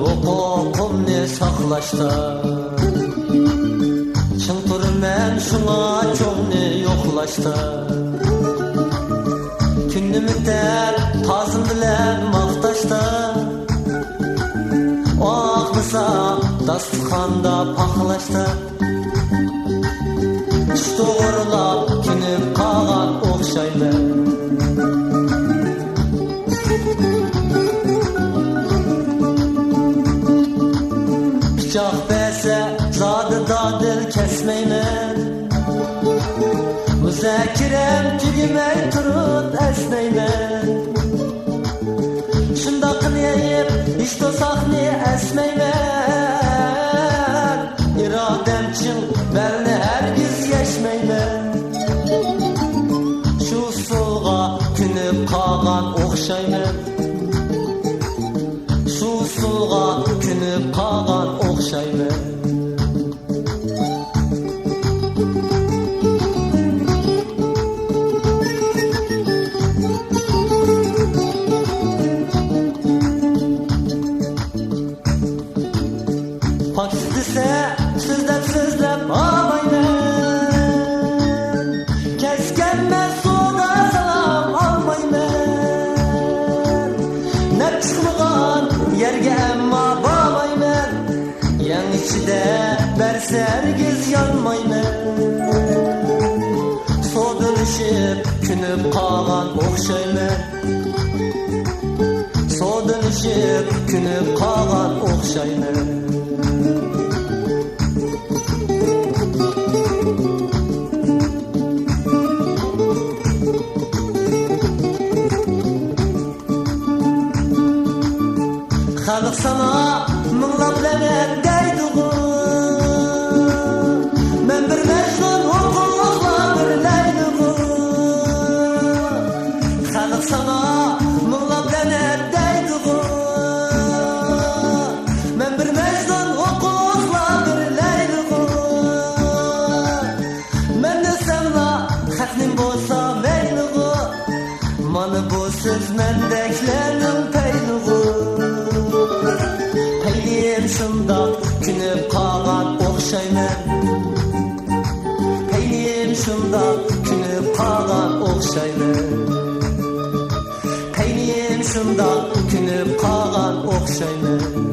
Hukukimni saqlashda Çın turmen şuna çoğni yo'qlashda Kunnim o'tar tozim bilan maqtashda Oqmasa dasturxonda paxlashda Ish to'g'rilab kunib qolgan o'xshayman Pichoq bersa zodida dil kesmayman Muzakiram tugmay turib esnayman Shundoq qilib ish to'soqni esmayman Irodam chin balni hargiz yashmayman Shu usulga kunib qolgan o'xshayman Shu usulga kunib qolgan o'xshayman Paksizse sizlep ağlayman Keskenmez soğuda salam almayman Nep çıkmıgan yerge emma bağlayman Yan içide berse hergiz yanmayman Soğuduluşup günüp qolgan o'xshayman Soğuduluşup günüp qolgan o'xshayman Xalq sana minglab la'nat deydi-ku Men bir mejnun huquqlar birlaydi-ku Xalq sana minglab la'nat deydi-ku Men bir mejnun huquqlar birlaydi-ku Men desemla xatning bo'lsa mayli-ku Mana bu so'z mendeklarning payli-ku Peylim şundan günüp qolgan o'xshayman Peylim şundan günüp qolgan o'xshayman Peylim şundan günüp qolgan o'xshayman